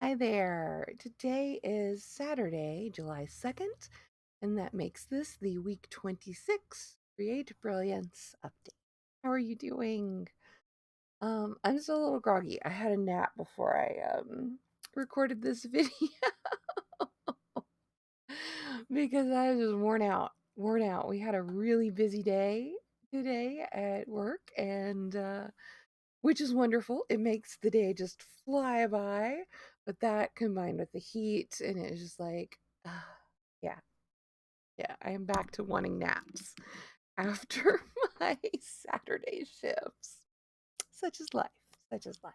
Hi there. Today is Saturday, July 2nd, and that makes this the week 26 Create Brilliance update. How are you doing? I'm still a little groggy. I had a nap before I recorded this video because I was just worn out. Worn out. We had a really busy day today at work and which is wonderful. It makes the day just fly by. But that combined with the heat, and it's just like, yeah, yeah, I am back to wanting naps after my Saturday shifts. Such is life. Such is life.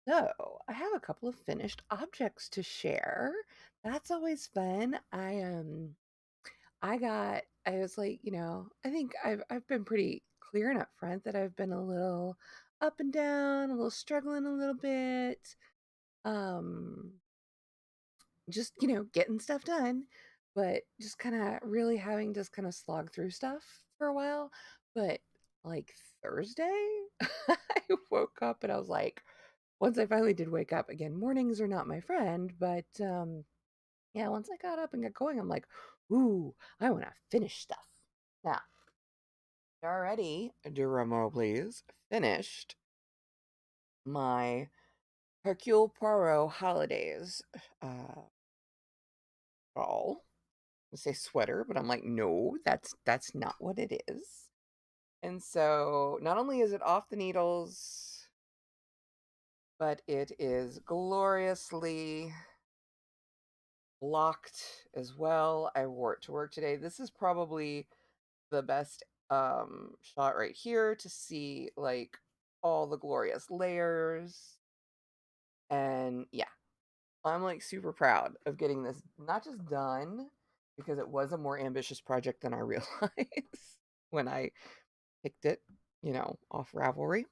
So, I have a couple of finished objects to share. That's always fun. I was like, I think I've been pretty clear and upfront that I've been a little up and down, a little struggling a little bit. Um just, getting stuff done, but just kind of really having to kind of slog through stuff for a while. But like Thursday, I woke up and I was like, once I finally did wake up again, mornings are not my friend, but yeah, once I got up and got going, I'm like, ooh, I want to finish stuff. Now, already, Remo, please, finished my Hercule Poirot holidays ball. I say sweater, but I'm like, no, that's not what it is. And so not only is it off the needles, but it is gloriously blocked as well. I wore it to work today. This is probably the best shot right here to see like all the glorious layers. And yeah, I'm like super proud of getting this not just done because it was a more ambitious project than I realized when I picked it, off Ravelry,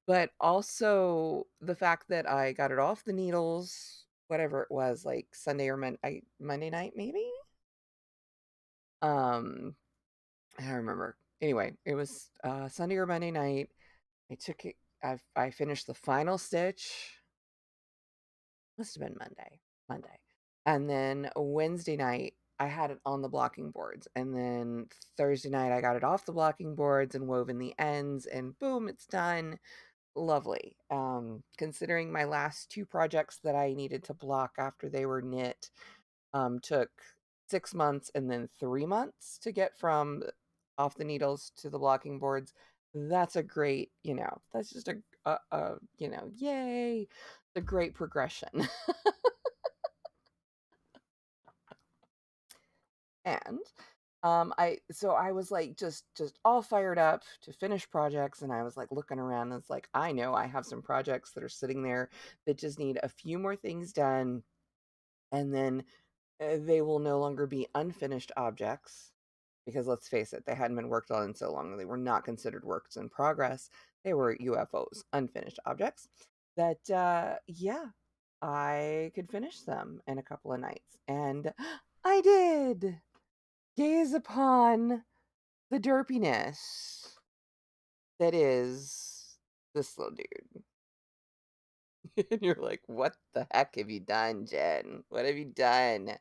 but also the fact that I got it off the needles, whatever it was, like Sunday or Monday night, maybe. Um, I don't remember. Anyway, it was Sunday or Monday night. I took it. I finished the final stitch. Must have been Monday. Monday. And then Wednesday night, I had it on the blocking boards. And then Thursday night, I got it off the blocking boards and woven the ends, and boom, it's done. Lovely. Considering my last two projects that I needed to block after they were knit took 6 months and then 3 months to get from off the needles to the blocking boards. That's a great, that's just yay, a great progression. And I was like just all fired up to finish projects, and I was like looking around, and it's like I know I have some projects that are sitting there that just need a few more things done, and then they will no longer be unfinished objects, because let's face it, they hadn't been worked on in so long. They were not considered works in progress. They were UFOs, unfinished objects that yeah, I could finish them in a couple of nights, and I did. Gaze upon the derpiness that is this little dude. And you're like, what the heck have you done, Jen? What have you done?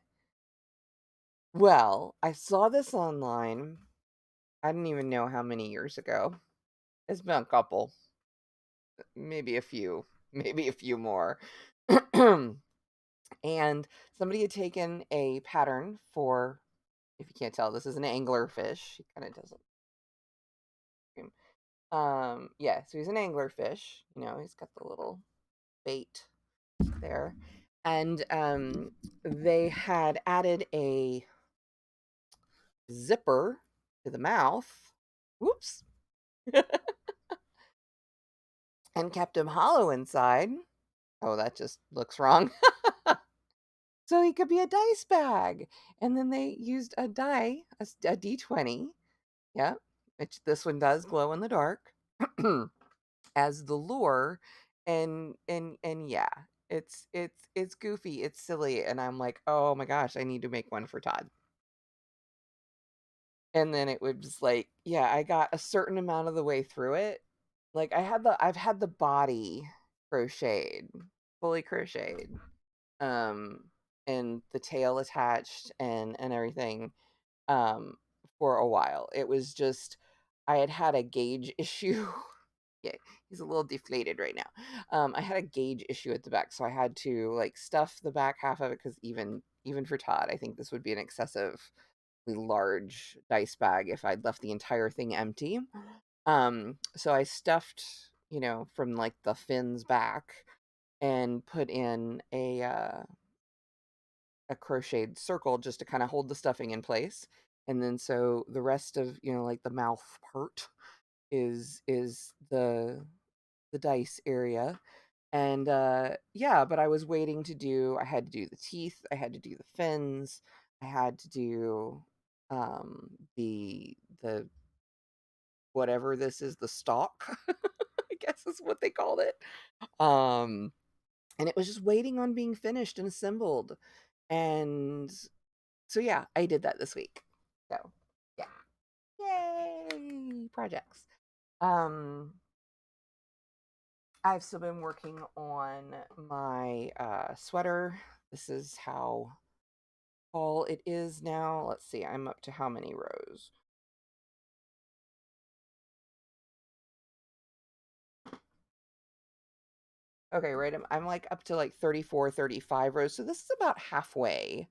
Well, I saw this online. I don't even know how many years ago. It's been a couple, maybe a few, maybe a few more. And somebody had taken a pattern for, if you can't tell, this is an anglerfish. He kind of doesn't. Yeah, so he's an anglerfish. He's got the little bait there. And they had added a zipper to the mouth. Whoops. And kept him hollow inside. Oh, that just looks wrong. So he could be a dice bag. And then they used a die, a D20. Yeah, which this one does glow in the dark. As the lure, and yeah, it's goofy, it's silly, and I'm like, oh my gosh, I need to make one for Todd. And then it would just like, yeah, I got a certain amount of the way through it. Like I've had the body crocheted, fully crocheted. Um, and the tail attached and everything um for a while. It was just I had had a gauge issue. Yeah, he's a little deflated right now. I had a gauge issue at the back, so I had to like stuff the back half of it because even for Todd, I think this would be an excessively large dice bag if I'd left the entire thing empty. So I stuffed, from like the fins back and put in a crocheted circle just to kind of hold the stuffing in place. And then so the rest of, like the mouth part is the dice area. And yeah, but I had to do the teeth, I had to do the fins, I had to do the whatever this is, the stalk, I guess is what they called it. Um and it was just waiting on being finished and assembled. And so yeah, I did that this week. So yeah. Yay! Projects. Um I've still been working on my sweater. This is how fall it is now. Let's see, I'm up to how many rows? Okay, right. I'm like up to like 34, 35 rows. So this is about halfway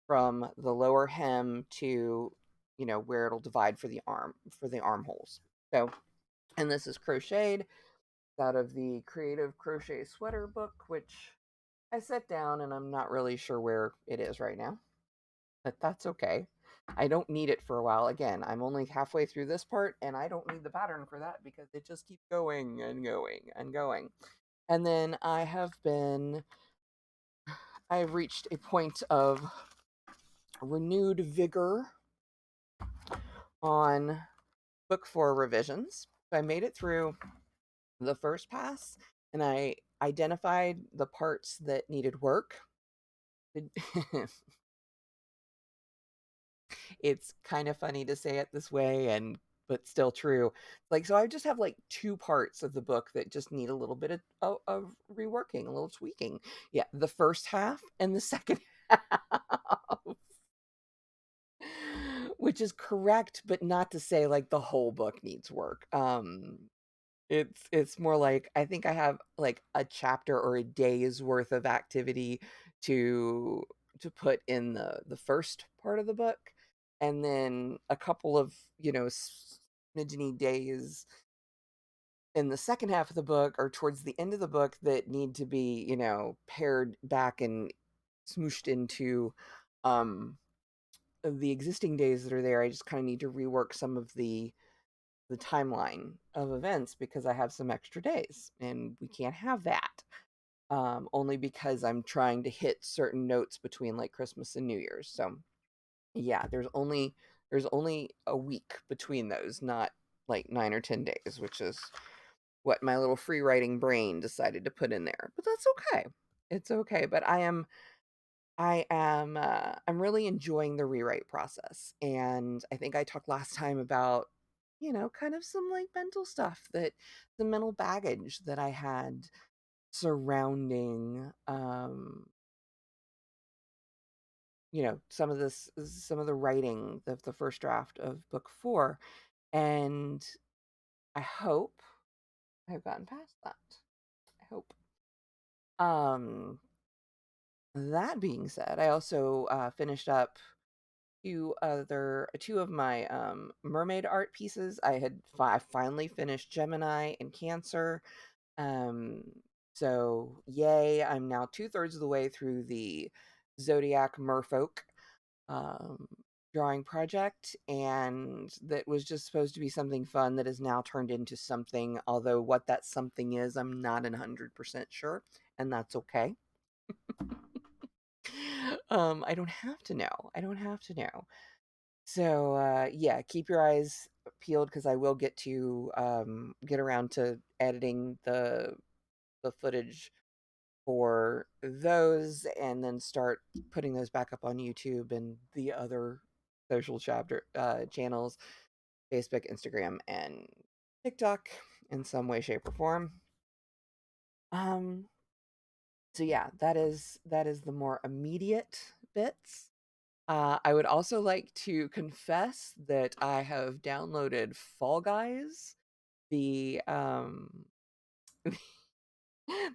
from the lower hem to, where it'll divide for the armholes. So, and this is crocheted out of the Creative Crochet Sweater book, which I set down and I'm not really sure where it is right now, but that's okay. I don't need it for a while. Again, I'm only halfway through this part and I don't need the pattern for that because it just keeps going and going and going. And then I've reached a point of renewed vigor on book 4 revisions. So I made it through the first pass and I identified the parts that needed work. It's kind of funny to say it this way and but still true. Like so I just have like two parts of the book that just need a little bit of reworking, a little tweaking. Yeah, the first half and the second half. Which is correct, but not to say like the whole book needs work. It's more like I think I have like a chapter or a day's worth of activity to to put in the first part of the book, and then a couple of smidgeny days in the second half of the book or towards the end of the book that need to be pared back and smooshed into the existing days that are there. I just kind of need to rework some of the timeline of events because I have some extra days and we can't have that. Only because I'm trying to hit certain notes between like Christmas and New Year's. So yeah, there's only a week between those, not like 9 or 10 days, which is what my little free writing brain decided to put in there. But that's okay. It's okay. But I'm really enjoying the rewrite process. And I think I talked last time about, kind of some like mental stuff that the mental baggage that I had surrounding some of the writing of the first draft of book 4. And I hope I've gotten past that. I hope. Um that being said, I also finished up two of my mermaid art pieces. I finally finished Gemini and Cancer. Um so yay, I'm now 2/3 of the way through the Zodiac Merfolk um drawing project, and that was just supposed to be something fun that has now turned into something, although what that something is I'm not 100% sure, and that's okay. I don't have to know. I don't have to know. So yeah, keep your eyes peeled because I will get around to editing the footage for those and then start putting those back up on YouTube and the other social chapter channels, Facebook, Instagram, and TikTok in some way, shape, or form. Um So yeah, that is the more immediate bits. I would also like to confess that I have downloaded Fall Guys, the the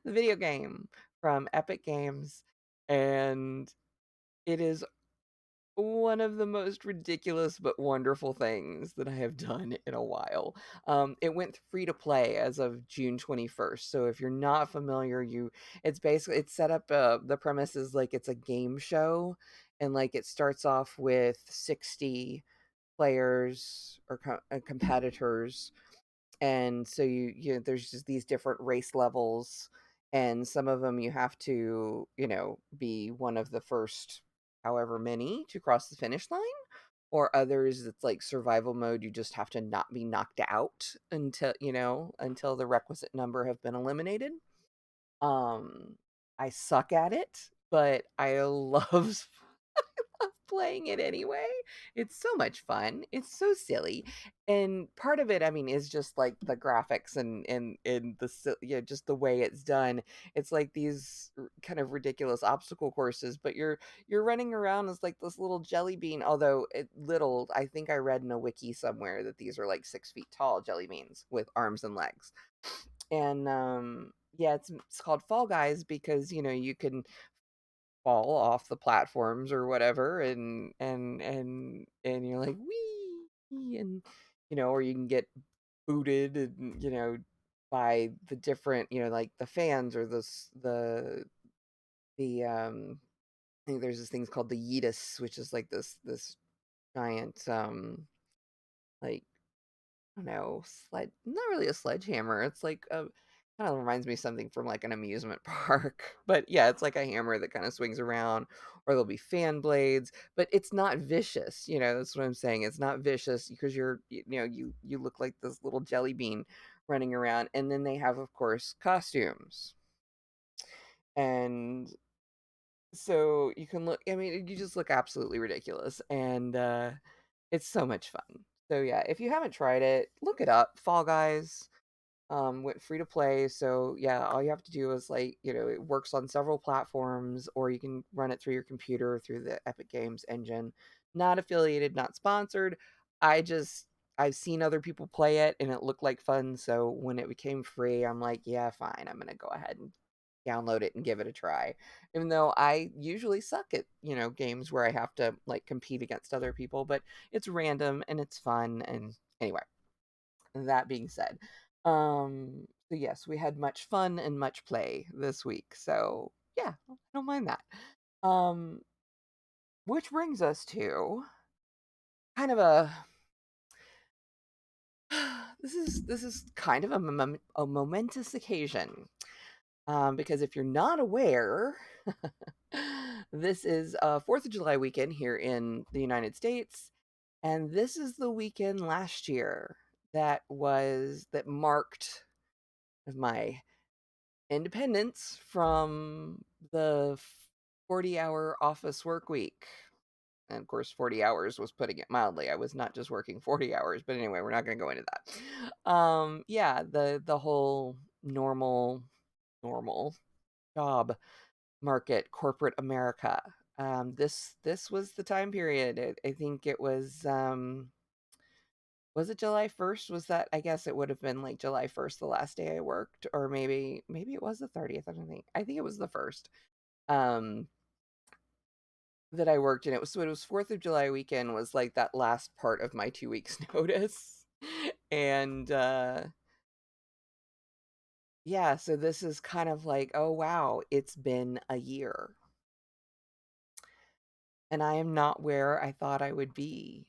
video game from Epic Games, and it is one of the most ridiculous but wonderful things that I have done in a while. It went free to play as of June 21st. So if you're not familiar, it's basically it's set up the premise is like it's a game show, and like it starts off with 60 players or competitors, and so there's just these different race levels, and some of them you have to be one of the first however many to cross the finish line, or others it's like survival mode, you just have to not be knocked out until the requisite number have been eliminated. um I suck at it, but I love playing it anyway. It's so much fun. It's so silly. And part of it, I mean, is just like the graphics and just the way it's done. It's like these kind of ridiculous obstacle courses, but you're running around as like this little jelly bean, although I think I read in a wiki somewhere that these are like 6 feet tall jelly beans with arms and legs. And yeah, it's called Fall Guys because you can fall off the platforms or whatever, and you're like wee, and or you can get booted, and by the different, like the fans or the I think there's this thing called the yeetus, which is like this giant like no, not really a sledgehammer. It's like a kind of reminds me of something from like an amusement park. But yeah, it's like a hammer that kind of swings around, or there'll be fan blades, but it's not vicious. That's what I'm saying. It's not vicious because you look like this little jelly bean running around. And then they have, of course, costumes. And so you can look, I mean, you just look absolutely ridiculous. And it's so much fun. So yeah, if you haven't tried it, look it up. Fall Guys went free to play. So yeah, all you have to do is like, it works on several platforms, or you can run it through your computer through the Epic Games engine. Not affiliated, not sponsored. I just I've seen other people play it and it looked like fun. So when it became free, I'm like, yeah, fine. I'm gonna go ahead and download it and give it a try. Even though I usually suck at, games where I have to like compete against other people, but it's random and it's fun. And anyway, that being said, so yes, we had much fun and much play this week. So yeah, I don't mind that. Um, which brings us to kind of a this is kind of a momentous occasion. Because if you're not aware, this is 4th of July weekend here in the United States, and this is the weekend last year that marked my independence from the 40-hour office work week. And of course, 40 hours was putting it mildly. I was not just working 40 hours, but anyway, we're not going to go into that. Yeah, the whole normal job market, corporate America. This was the time period. I think it was it July 1st? Was that, I guess it would have been like July 1st, the last day I worked, or maybe it was the 30th. I think it was the 1st. Um that I worked, and it was 4th of July weekend was like that last part of my 2 weeks notice. And yeah, so this is kind of like, oh wow, it's been a year. And I am not where I thought I would be.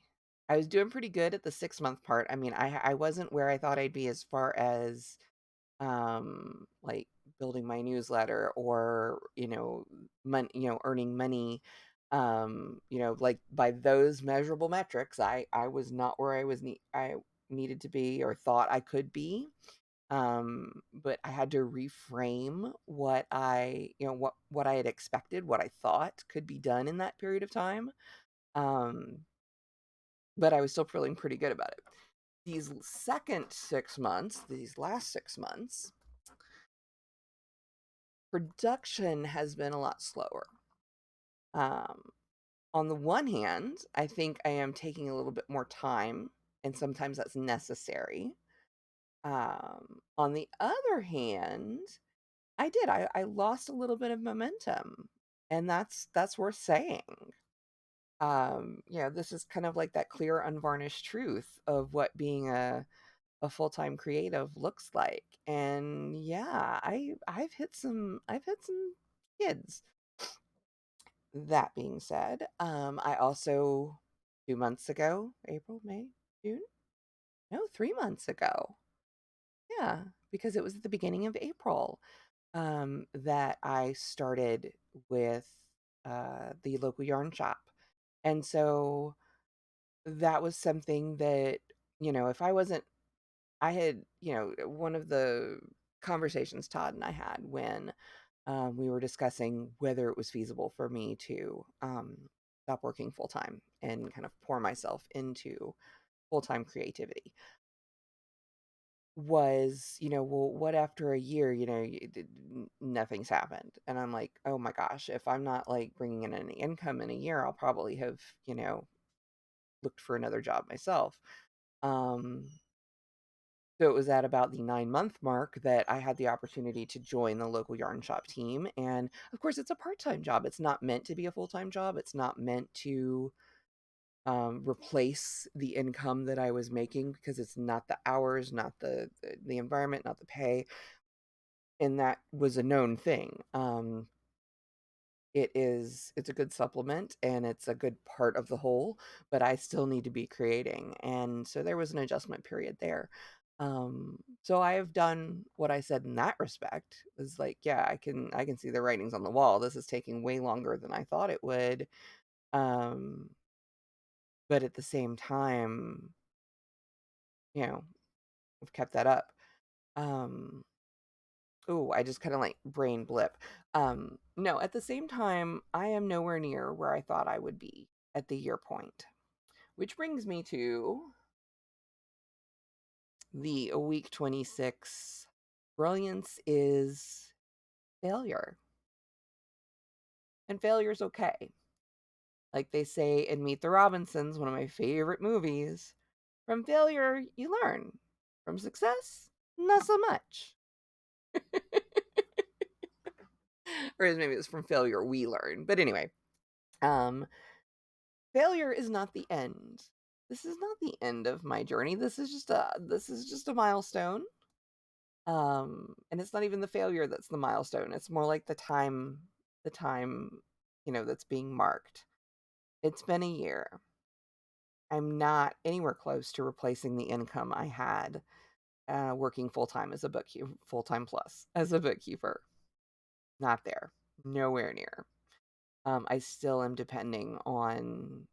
I was doing pretty good at the 6-month part. I mean, I wasn't where I thought I'd be as far as like building my newsletter, or earning money, like by those measurable metrics. I was not where I needed to be or thought I could be. But I had to reframe what what I had expected, what I thought could be done in that period of time. um but I was still feeling pretty good about it. These last 6 months, Production has been a lot slower. Um, on the one hand, I think I am taking a little bit more time, and sometimes that's necessary. On the other hand, I lost a little bit of momentum, and that's worth saying. This is kind of like that clear, unvarnished truth of what being a full-time creative looks like. And yeah, I've hit some kids. That being said, I also 2 months ago, April, May, June? No, 3 months ago. Yeah, because it was at the beginning of April, that I started with the local yarn shop. And so that was something that, if I wasn't, I had, one of the conversations Todd and I had when we were discussing whether it was feasible for me to stop working full time and kind of pour myself into full time creativity. Was, well, what after a year, nothing's happened. And I'm like, oh my gosh, if I'm not like bringing in any income in a year, I'll probably have, looked for another job myself. Um, so it was at about the 9 month mark that I had the opportunity to join the local yarn shop team. And of course, it's a part time job. It's not meant to be a full time job. It's not meant to replace the income that I was making, because it's not the hours, not the environment, not the pay, and that was a known thing. It's a good supplement and it's a good part of the whole, but I still need to be creating, and so there was an adjustment period there. So I have done what I said in that respect. Is like, yeah, I can see the writings on the wall. This is taking way longer than I thought it would. Um, but at the same time, you know, I've kept that up. Um, oh, I just kind of like brain blip. No, at the same time, I am nowhere near where I thought I would be at the year point, which brings me to the week 26. Brilliance is failure, and failure's okay. Like they say in Meet the Robinsons, one of my favorite movies, from failure, you learn. From success, not so much. Or maybe it's from failure, we learn. But anyway, um, failure is not the end. This is not the end of my journey. This is just a milestone. And it's not even the failure that's the milestone. It's more like the time, that's being marked. It's been a year. I'm not anywhere close to replacing the income I had working full time as a bookkeeper, full time plus as a bookkeeper. Not there. Nowhere near. I still am depending on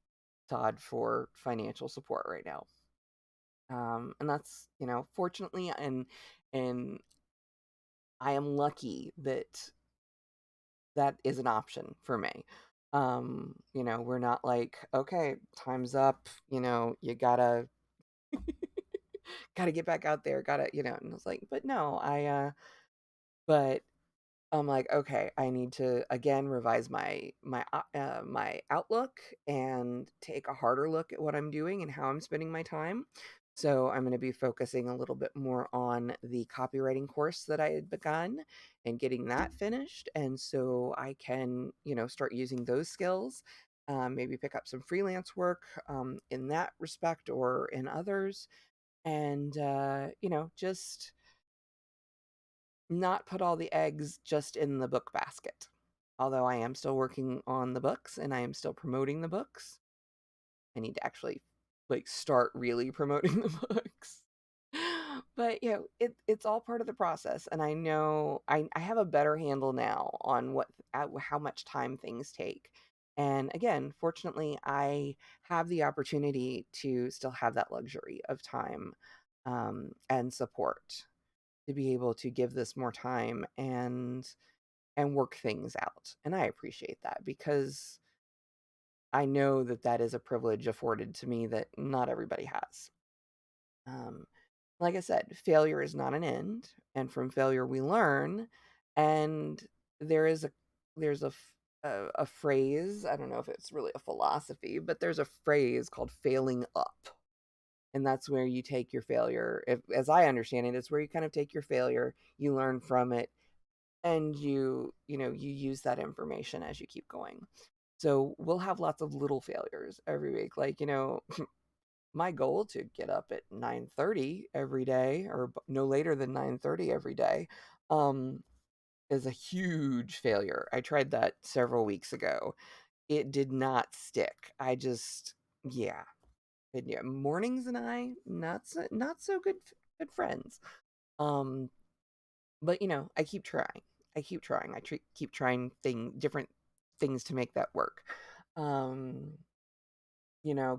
Todd for financial support right now. And that's, fortunately, and I am lucky that that is an option for me. We're not like, okay, time's up, you gotta get back out there, and I was like, but no, but I'm like, okay, I need to again revise my outlook and take a harder look at what I'm doing and how I'm spending my time. So I'm going to be focusing a little bit more on the copywriting course that I had begun and getting that finished, and so I can, start using those skills. Maybe pick up some freelance work in that respect or in others, and just not put all the eggs just in the book basket. Although I am still working on the books and I am still promoting the books. I need to actually like start really promoting the books. But it's all part of the process, and I know I have a better handle now on how much time things take. And again, fortunately, I have the opportunity to still have that luxury of time and support to be able to give this more time and work things out. And I appreciate that, because I know that that is a privilege afforded to me that not everybody has. Um, like I said, failure is not an end, and from failure we learn. And there is a there's a phrase, I don't know if it's really a philosophy, but there's a phrase called failing up. And that's where you take your failure. If, as I understand it, it's where you kind of take your failure, you learn from it, and you use that information as you keep going. So we'll have lots of little failures every week. Like, my goal to get up at 9:30 every day, or no later than 9:30 every day, um, is a huge failure. I tried that several weeks ago. It did not stick. Yeah, and yeah, mornings and I not so good friends. Um, but I keep trying. I keep trying. Keep trying different things to make that work. Um,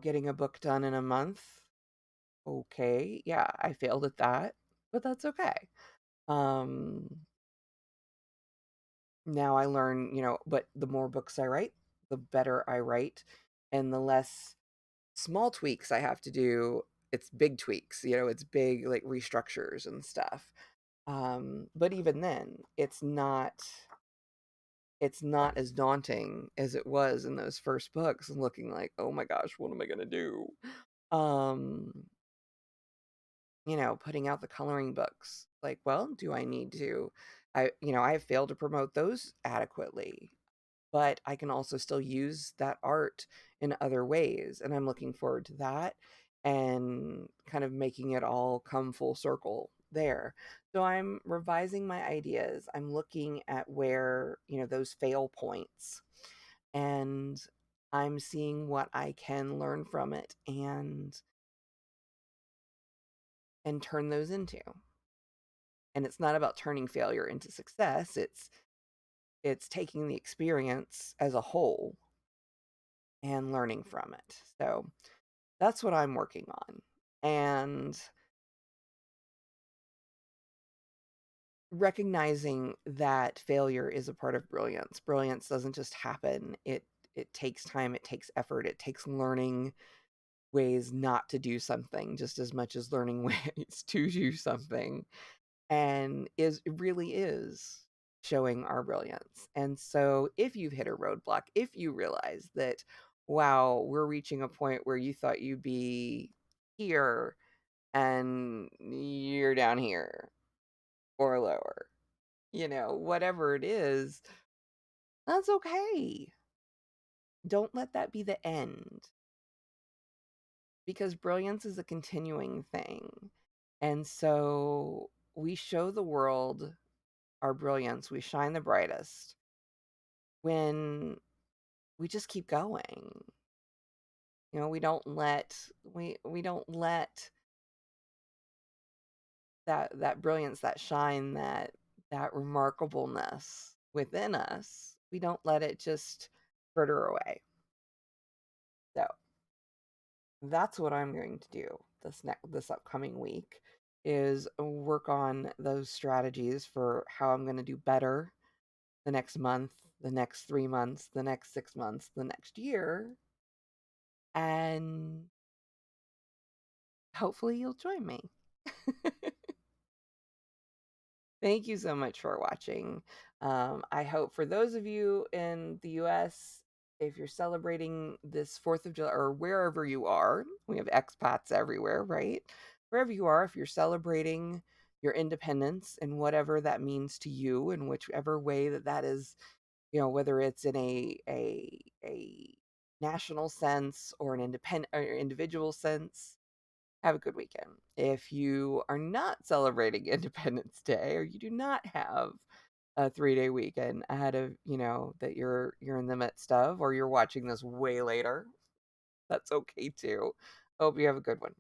getting a book done in a month. Okay, yeah, I failed at that, but that's okay. Um, Now I learn, but the more books I write, the better I write, and the less small tweaks I have to do. It's big tweaks, it's big like restructures and stuff. But even then, it's not as daunting as it was in those first books and looking like, oh my gosh, what am I gonna do? Um, putting out the coloring books. Like, well, do I need to? I have failed to promote those adequately, but I can also still use that art in other ways. And I'm looking forward to that and kind of making it all come full circle there. So I'm revising my ideas. I'm looking at where, those fail points, and I'm seeing what I can learn from it and turn those into. And it's not about turning failure into success. It's taking the experience as a whole and learning from it. So that's what I'm working on. And recognizing that failure is a part of brilliance. Brilliance doesn't just happen. It takes time, it takes effort, it takes learning ways not to do something just as much as learning ways to do something. And it really is showing our brilliance. And so if you've hit a roadblock, if you realize that, wow, we're reaching a point where you thought you'd be here and you're down here or lower, whatever it is, that's okay. Don't let that be the end, because brilliance is a continuing thing. And so we show the world our brilliance, we shine the brightest when we just keep going. We don't let that brilliance, that shine, that remarkableness within us, we don't let it just fritter away. So that's what I'm going to do this upcoming week, is work on those strategies for how I'm going to do better the next month, the next 3 months, the next 6 months, the next year, and hopefully you'll join me. Thank you so much for watching. I hope for those of you in the US, if you're celebrating this 4th of July, or wherever you are, we have expats everywhere, right? Wherever you are, if you're celebrating your independence and whatever that means to you, in whichever way that is, whether it's in a national sense or an independent or individual sense, have a good weekend. If you are not celebrating Independence Day, or you do not have a 3-day weekend ahead of, that you're in the midst of, or you're watching this way later, that's okay too. Hope you have a good one.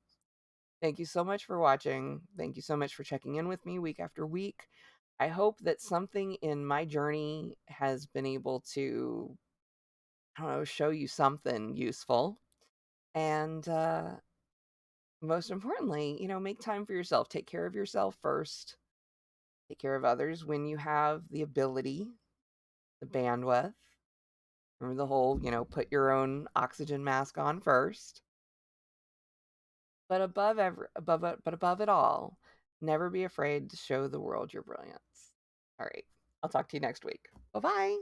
Thank you so much for watching. Thank you so much for checking in with me week after week. I hope that something in my journey has been able to, I don't know, show you something useful. And most importantly, make time for yourself. Take care of yourself first. Take care of others when you have the ability, the bandwidth. Remember the whole, put your own oxygen mask on first. But above it all, never be afraid to show the world your brilliance. All right. I'll talk to you next week. Bye bye.